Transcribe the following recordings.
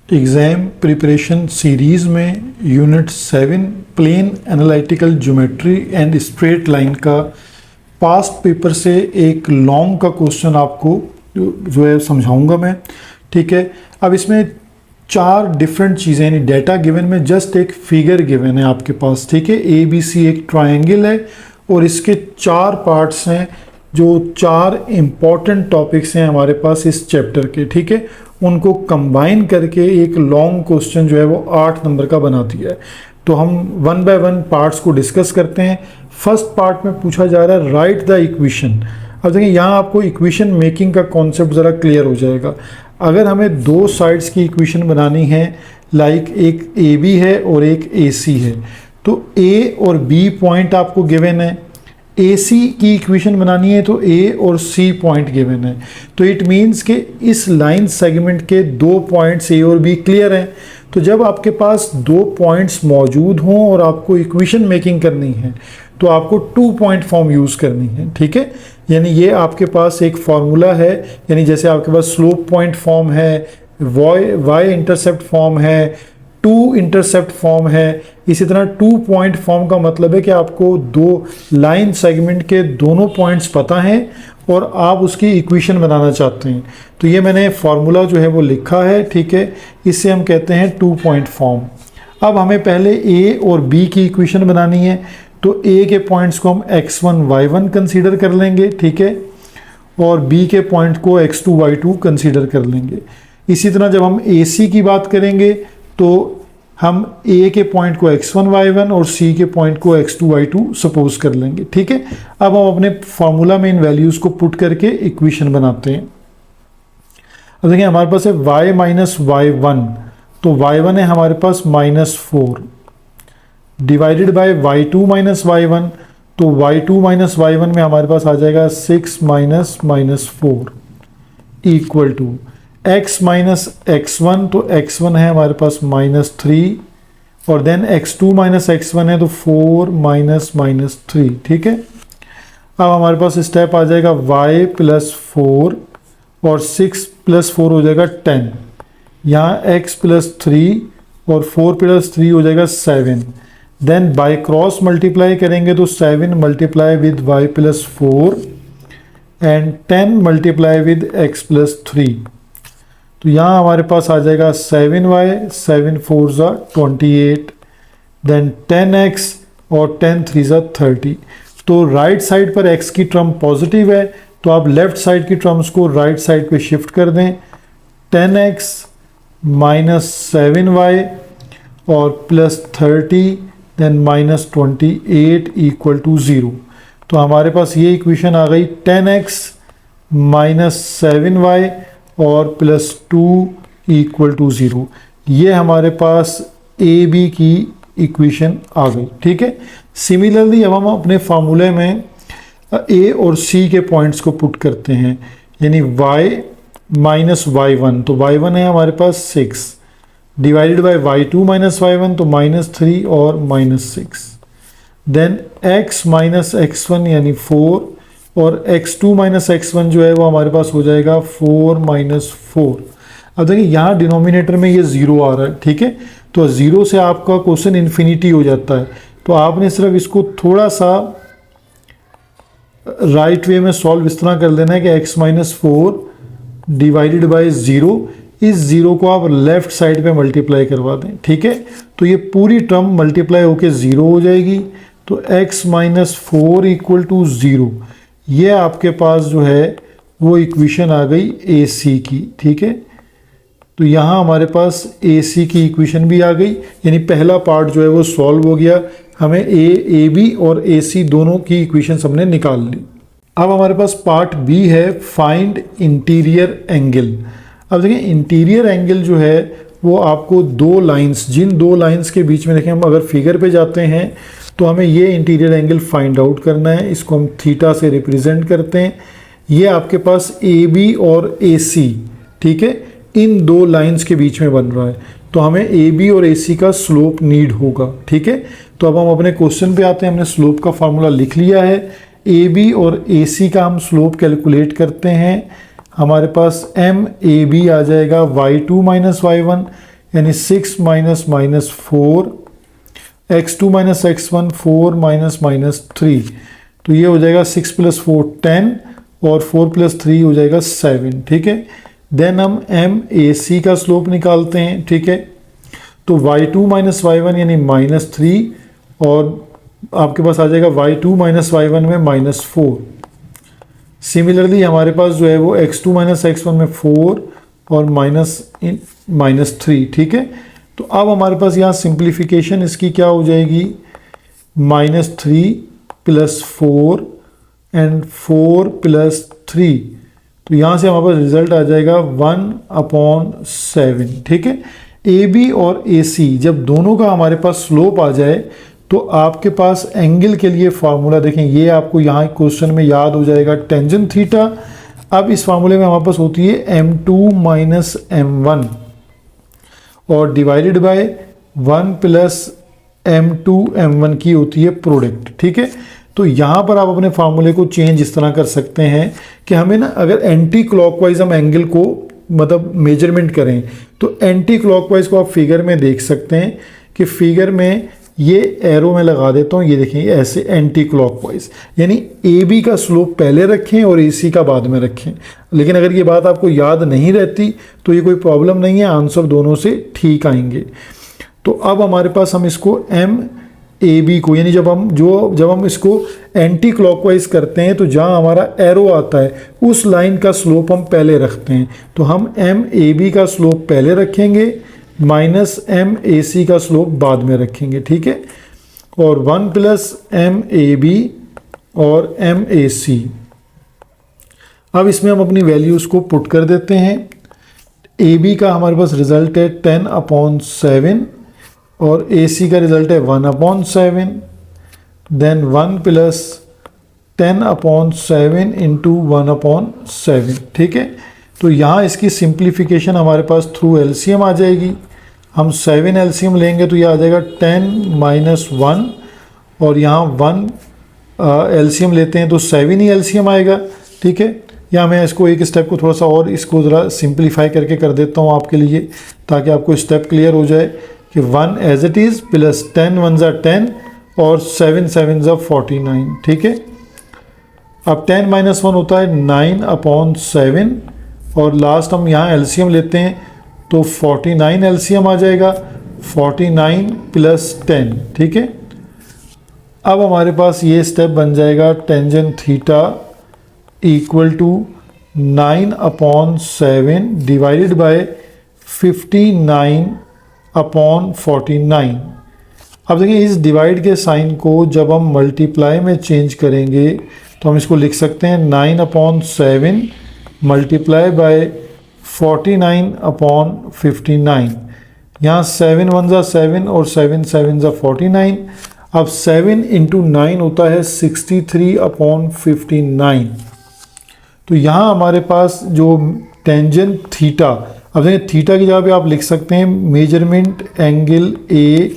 Exam preparation series में unit 7 plane analytical geometry and straight line का past paper से एक लॉन्ग का क्वेश्चन आपको जो है समझाऊंगा मैं। ठीक है, अब इसमें 4 डिफरेंट चीज़ें यानी डेटा गिवन में जस्ट एक फिगर गिवन है आपके पास। ठीक है, ABC एक ट्रायंगल है और इसके 4 पार्ट्स हैं जो 4 इम्पॉर्टेंट टॉपिक्स हैं हमारे पास इस चैप्टर के। ठीक है, उनको कंबाइन करके एक लॉन्ग क्वेश्चन जो है वो 8 नंबर का बना दिया है। तो हम 1 बाय 1 पार्ट्स को डिस्कस करते हैं। फर्स्ट पार्ट में पूछा जा रहा है राइट द इक्वेशन। अब देखिए यहाँ आपको इक्वेशन मेकिंग का कॉन्सेप्ट ज़रा क्लियर हो जाएगा। अगर हमें 2 साइड्स की इक्वेशन बनानी है, लाइक एक AB है और एक AC है, तो A और B पॉइंट आपको गिवन है। AC की इक्वेशन बनानी है तो A और C पॉइंट गिवन है। तो इट मीन्स कि इस लाइन सेगमेंट के 2 पॉइंट्स A और B क्लियर हैं। तो जब आपके पास 2 पॉइंट्स मौजूद हों और आपको इक्वेशन मेकिंग करनी है तो आपको 2 पॉइंट फॉर्म यूज़ करनी है। ठीक है, यानी ये आपके पास एक फार्मूला है, यानी जैसे आपके पास स्लोप पॉइंट फॉर्म है, y इंटरसेप्ट फॉर्म है, 2 इंटरसेप्ट फॉर्म है, इसी तरह 2 पॉइंट फॉर्म का मतलब है कि आपको 2 लाइन सेगमेंट के दोनों पॉइंट्स पता हैं और आप उसकी इक्वेशन बनाना चाहते हैं। तो ये मैंने फार्मूला जो है वो लिखा है। ठीक है, इससे हम कहते हैं 2 पॉइंट फॉर्म। अब हमें पहले A और B की इक्वेशन बनानी है, तो A के पॉइंट्स को हम x1 y1 कंसीडर कर लेंगे। ठीक है, और B के पॉइंट को x2 y2 कंसीडर कर लेंगे। इसी तरह जब हम AC की बात करेंगे तो हम A के पॉइंट को x1 y1 और C के पॉइंट को x2 y2 सपोज कर लेंगे। ठीक है, अब हम अपने फार्मूला में इन वैल्यूज़ को पुट करके इक्वेशन बनाते हैं। अब देखिए हमारे पास है y माइनस y1, तो y1 है हमारे पास -4 divided by y2 minus y1, तो y2 माइनस y1 में हमारे पास आ जाएगा 6 minus -4 equal to x minus x1, तो x1 है हमारे पास -3 और देन x2 माइनस x1 है तो 4 माइनस -3। ठीक है, अब हमारे पास स्टेप आ जाएगा y प्लस 4 और 6 प्लस 4 हो जाएगा 10, यहाँ x प्लस 3 और 4 प्लस 3 हो जाएगा 7। देन बाय क्रॉस मल्टीप्लाई करेंगे तो 7 multiply with y plus 4 and 10 multiply with x plus 3, तो यहाँ हमारे पास आ जाएगा 7y 7 4 ज़ा 28, देन 10x और 10 3 ज़ा 30। तो राइट साइड पर x की टर्म पॉजिटिव है, तो आप लेफ्ट साइड की टर्म्स को राइट साइड पे शिफ्ट कर दें। 10x माइनस 7y और plus 30 then minus 28 equal to 0। तो हमारे पास ये इक्वेशन आ गई 10x माइनस 7y और प्लस 2 इक्वल टू 0। ये हमारे पास AB की इक्वेशन आ गई। ठीक है, सिमिलरली अब हम अपने फार्मूले में A और C के पॉइंट्स को पुट करते हैं, यानी y माइनस y1, तो y1 है हमारे पास 6 divided by y2 minus y1, तो -3 और -6, देन x माइनस x1 यानी 4 और x2 माइनस x1 जो है वो हमारे पास हो जाएगा 4 माइनस 4। अब देखिए यहाँ डिनोमिनेटर में ये 0 आ रहा है। ठीक है, तो 0 से आपका क्वेश्चन इन्फिनिटी हो जाता है, तो आपने सिर्फ इसको थोड़ा सा राइट वे में सॉल्व इस तरह कर लेना है कि x माइनस 4 डिवाइडेड बाई 0, इस 0 को आप लेफ्ट साइड पे मल्टीप्लाई करवा दें। ठीक है, तो ये पूरी टर्म मल्टीप्लाई होके 0 हो जाएगी, तो x माइनस 4 इक्वल टू 0। ये आपके पास जो है वो इक्वेशन आ गई AC की। ठीक है, तो यहाँ हमारे पास AC की इक्वेशन भी आ गई, यानी पहला पार्ट जो है वो सॉल्व हो गया। हमें AB और AC दोनों की इक्वेशन हमने निकाल ली। अब हमारे पास पार्ट B है फाइंड इंटीरियर एंगल। अब देखिए इंटीरियर एंगल जो है वो आपको 2 लाइंस, जिन 2 लाइंस के बीच में देखें, हम अगर फिगर पे जाते हैं तो हमें ये इंटीरियर एंगल फाइंड आउट करना है। इसको हम थीटा से रिप्रेजेंट करते हैं। ये आपके पास AB और AC, ठीक है, इन 2 लाइंस के बीच में बन रहा है, तो हमें AB और AC का स्लोप नीड होगा। ठीक है, तो अब हम अपने क्वेश्चन पे आते हैं। हमने स्लोप का फार्मूला लिख लिया है। AB और AC का हम स्लोप कैलकुलेट करते हैं। हमारे पास MAB आ जाएगा y2 माइनस y1, यानी 6 minus minus 4, x2 minus x1 4 minus minus 3, तो ये हो जाएगा 6 प्लस 4 10 और 4 प्लस 3 हो जाएगा 7, ठीक है। देन हम MAC का स्लोप निकालते हैं, ठीक है। तो y2 माइनस y1 यानी माइनस 3 और आपके पास आ जाएगा y2 माइनस y1 में माइनस 4। सिमिलरली हमारे पास जो है वो x2 माइनस x1 में 4 और माइनस 3, ठीक है। तो अब हमारे पास यहाँ सिंप्लीफिकेशन इसकी क्या हो जाएगी, माइनस 3 प्लस 4 एंड 4 प्लस 3, तो यहाँ से हमारे पास रिजल्ट आ जाएगा 1/7, ठीक है। AB और AC जब दोनों का हमारे पास स्लोप आ जाए तो आपके पास एंगल के लिए फार्मूला देखें, ये आपको यहाँ क्वेश्चन में याद हो जाएगा, टेंजेंट थीटा। अब इस फार्मूले में हमारे पास होती है M2 माइनस M1 और divided by 1 plus M2 M1 की होती है प्रोडक्ट, ठीक है। तो यहाँ पर आप अपने फार्मूले को चेंज इस तरह कर सकते हैं कि हमें ना अगर एंटी क्लॉकवाइज हम एंगल को मतलब मेजरमेंट करें तो एंटी क्लॉकवाइज को आप फिगर में देख सकते हैं कि फिगर में ये एरो में लगा देता हूँ, ये देखें ऐसे एंटी क्लॉकवाइज, यानी AB का स्लोप पहले रखें और AC का बाद में रखें। लेकिन अगर ये बात आपको याद नहीं रहती तो ये कोई प्रॉब्लम नहीं है, आंसर दोनों से ठीक आएंगे। तो अब हमारे पास हम इसको MAB को यानी जब हम इसको एंटी क्लॉकवाइज करते हैं तो जहाँ हमारा एरो आता है उस लाइन का स्लोप हम पहले रखते हैं, तो हम MAB का स्लोप पहले रखेंगे माइनस MAC का स्लोप बाद में रखेंगे, ठीक है। और 1 प्लस MAB और MAC, अब इसमें हम अपनी वैल्यूज को पुट कर देते हैं। AB का हमारे पास रिजल्ट है 10/7 और AC का रिजल्ट है 1/7, देन 1 प्लस 10/7 इंटू 1/7, ठीक है। तो यहाँ इसकी सिंप्लीफिकेशन हमारे पास थ्रू LCM आ जाएगी। हम 7 LCM लेंगे तो ये आ जाएगा 10 माइनस 1 और यहाँ 1 LCM लेते हैं तो 7 ही LCM आएगा, ठीक है। यहाँ मैं इसको एक स्टेप को थोड़ा सा और इसको ज़रा सिंप्लीफाई करके कर देता हूँ आपके लिए ताकि आपको स्टेप क्लियर हो जाए कि 1 एज इट इज़ प्लस 10 1 ज़ा 10 और 7 7 ज़ा 49, ठीक है। अब 10 माइनस 1 होता है 9/7 और लास्ट हम यहाँ LCM लेते हैं तो 49 LCM आ जाएगा, 49 प्लस 10, ठीक है। अब हमारे पास ये स्टेप बन जाएगा tangent theta equal to 9/7 divided by 59/49। अब देखिए इस डिवाइड के साइन को जब हम मल्टीप्लाई में चेंज करेंगे तो हम इसको लिख सकते हैं 9/7 मल्टीप्लाई बाय 49/59। यहाँ 7 1 ज़ा 7 और 7 7 ज़ा 49। अब 7 इंटू 9 होता है 63/59। तो यहाँ हमारे पास जो टेंजेंट थीटा, अब देखिए थीटा की जगह पे आप लिख सकते हैं measurement angle A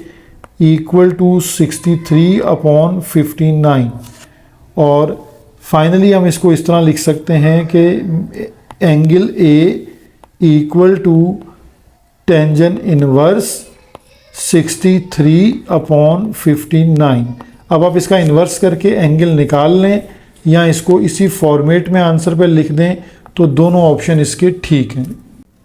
equal to 63/59 और फाइनली हम इसको इस तरह लिख सकते हैं कि angle A equal to tangent inverse 63/59। अब आप इसका इन्वर्स करके एंगल निकाल लें या इसको इसी फॉर्मेट में आंसर पे लिख दें तो दोनों ऑप्शन इसके ठीक हैं।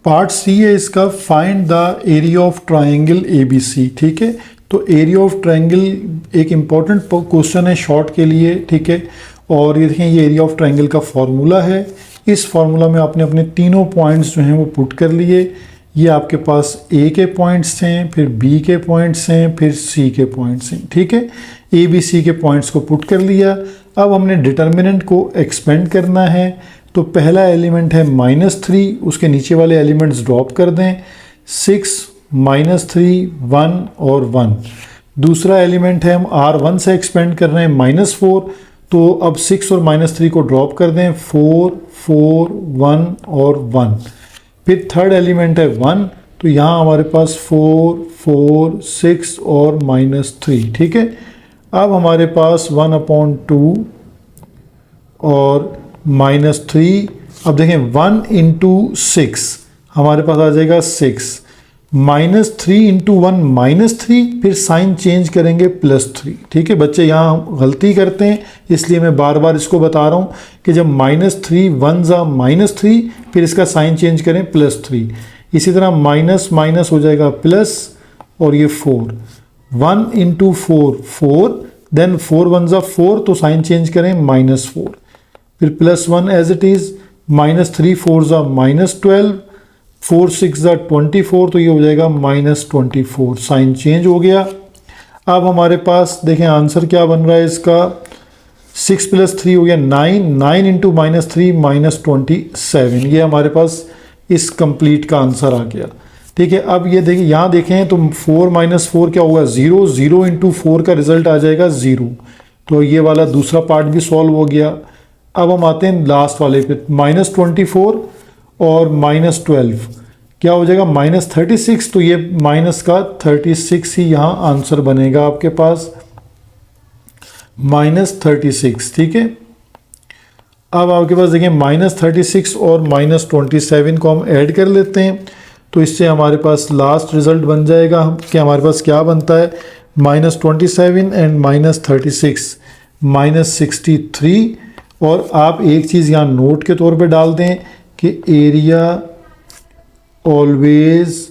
पार्ट C है इसका, find the area of triangle ABC, ठीक है। तो एरिया ऑफ ट्राइंगल एक इम्पॉर्टेंट क्वेश्चन है शॉर्ट के लिए, ठीक है। और ये देखें ये एरिया ऑफ ट्राइंगल का फॉर्मूला है। इस फार्मूला में आपने अपने तीनों पॉइंट्स जो हैं वो पुट कर लिए। ये आपके पास A के पॉइंट्स हैं, फिर B के पॉइंट्स हैं, फिर C के पॉइंट्स हैं, ठीक है। ABC के पॉइंट्स को पुट कर लिया। अब हमने डिटर्मिनेंट को एक्सपेंड करना है। तो पहला एलिमेंट है -3, उसके नीचे वाले एलिमेंट्स ड्रॉप कर दें, 6 -3 1 और 1। दूसरा एलिमेंट है हम R1 से एक्सपेंड कर रहे हैं -4, तो अब 6 और -3 को ड्रॉप कर दें, 4 4 1 और 1। फिर थर्ड एलिमेंट है 1, तो यहाँ हमारे पास 4 4 6 और -3, ठीक है। अब हमारे पास 1/2 और -3। अब देखें 1 इंटू 6 हमारे पास आ जाएगा 6, -3 इंटू 1 -3, फिर साइन चेंज करेंगे +3। ठीक है बच्चे, यहाँ गलती करते हैं, इसलिए मैं बार बार इसको बता रहा हूँ कि जब -3 1 जा -3, फिर इसका साइन चेंज करें +3। इसी तरह माइनस माइनस हो जाएगा प्लस, और ये 4, 1 इंटू 4 4, देन 4 1 जा 4, तो साइन चेंज करें -4, फिर +1 एज इट इज़, -3 4 जा -12, 4 6 जा 24, तो ये हो जाएगा -24, साइन चेंज हो गया। अब हमारे पास देखें आंसर क्या बन रहा है इसका, 6 + 3 हो गया 9, 9 इंटू -3 -27, ये हमारे पास इस कंप्लीट का आंसर आ गया। ठीक है, अब ये देखिए, यहाँ देखें तो 4 - 4 क्या होगा 0, 0 इंटू 4 का रिजल्ट आ जाएगा 0, तो ये वाला दूसरा पार्ट भी सॉल्व हो गया। अब हम आते हैं लास्ट वाले पे, -24 और -12 क्या हो जाएगा -36, तो ये माइनस का 36 ही यहाँ आंसर बनेगा आपके पास, -36। ठीक है, अब आपके पास देखिए -36 और -27 को हम ऐड कर लेते हैं, तो इससे हमारे पास लास्ट रिजल्ट बन जाएगा कि हमारे पास क्या बनता है, -27 एंड -36 -63। और आप एक चीज़ यहाँ नोट के तौर पे डाल दें कि एरिया ऑलवेज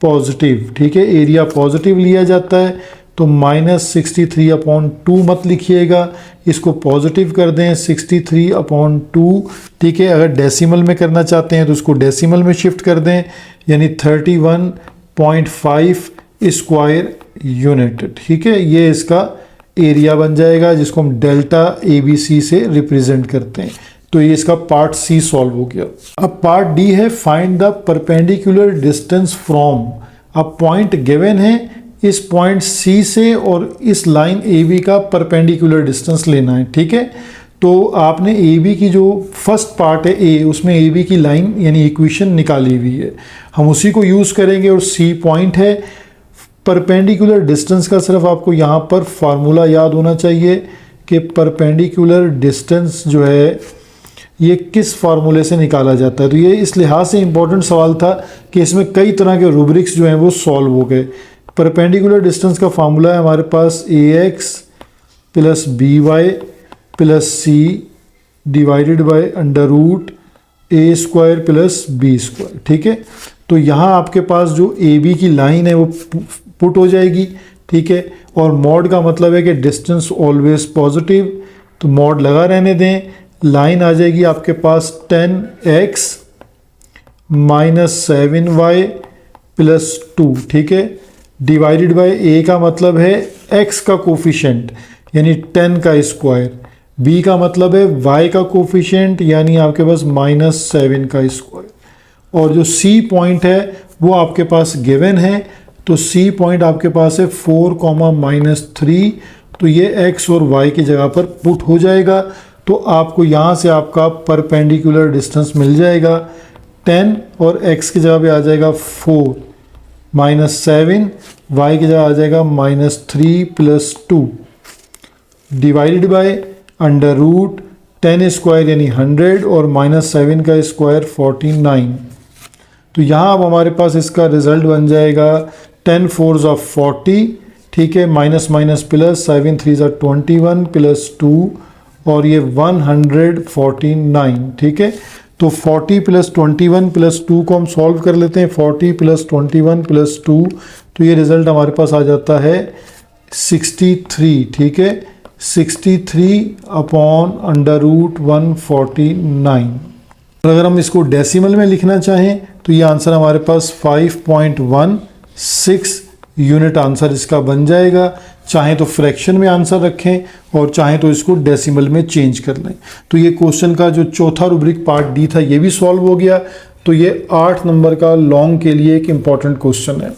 पॉजिटिव। ठीक है, एरिया पॉजिटिव लिया जाता है, तो -63/2 मत लिखिएगा, इसको पॉजिटिव कर दें 63/2। ठीक है, अगर डेसिमल में करना चाहते हैं तो उसको डेसिमल में शिफ्ट कर दें, यानी 31.5 स्क्वायर यूनिट। ठीक है, ये इसका एरिया बन जाएगा, जिसको हम डेल्टा ABC से रिप्रेजेंट करते हैं। तो ये इसका पार्ट C सॉल्व हो गया। अब पार्ट D है, find the perpendicular distance from, अब पॉइंट गिवन है, इस पॉइंट C से और इस लाइन AB का परपेंडिकुलर डिस्टेंस लेना है। ठीक है, तो आपने AB की जो फर्स्ट पार्ट है A, उसमें AB की लाइन यानी इक्वेशन निकाली हुई है, हम उसी को यूज़ करेंगे, और C पॉइंट है। परपेंडिकुलर डिस्टेंस का सिर्फ आपको यहाँ पर फार्मूला याद होना चाहिए कि परपेंडिकुलर डिस्टेंस जो है ये किस फार्मूले से निकाला जाता है। तो ये इस लिहाज से इम्पोर्टेंट सवाल था कि इसमें कई तरह के रूब्रिक्स जो हैं वो सॉल्व हो गए। परपेंडिकुलर डिस्टेंस का फार्मूला है हमारे पास AX + BY + C divided by √A² + B²। ठीक है, तो यहाँ आपके पास जो AB की लाइन है वो पुट हो जाएगी। ठीक है, और मॉड का मतलब है कि डिस्टेंस ऑलवेज पॉजिटिव, तो मॉड लगा रहने दें, लाइन आ जाएगी आपके पास 10x - 7y + 2। ठीक है, डिवाइडेड बाय A का मतलब है x का कोफिशिएंट यानी 10 का स्क्वायर, B का मतलब है y का कोफिशिएंट यानी आपके पास -7 का स्क्वायर, और जो C पॉइंट है वो आपके पास गिवन है, तो C पॉइंट आपके पास है 4, -3, तो ये x और y की जगह पर पुट हो जाएगा। तो आपको यहाँ से आपका परपेंडिकुलर डिस्टेंस मिल जाएगा 10, और x की जगह पे आ जाएगा 4, -7, y की जगह आ जाएगा -3 + 2 डिवाइडेड बाय √10² यानी 100 और -7 का स्क्वायर 49। तो यहाँ अब हमारे पास इसका रिजल्ट बन जाएगा 10 4 = 40। ठीक है, माइनस माइनस प्लस, 7 3 = 21 + 2 और ये 149। ठीक है, तो 40 + 21 + 2 को हम सॉल्व कर लेते हैं। 40 + 21 + 2, तो ये रिज़ल्ट हमारे पास आ जाता है 63। ठीक है, 63/149। अगर हम इसको डेसिमल में लिखना चाहें तो ये आंसर हमारे पास 5.16 यूनिट आंसर इसका बन जाएगा। चाहें तो फ्रैक्शन में आंसर रखें और चाहें तो इसको डेसिमल में चेंज कर लें। तो ये क्वेश्चन का जो चौथा रूब्रिक पार्ट डी था ये भी सॉल्व हो गया। तो ये 8 नंबर का लॉन्ग के लिए एक इम्पॉर्टेंट क्वेश्चन है।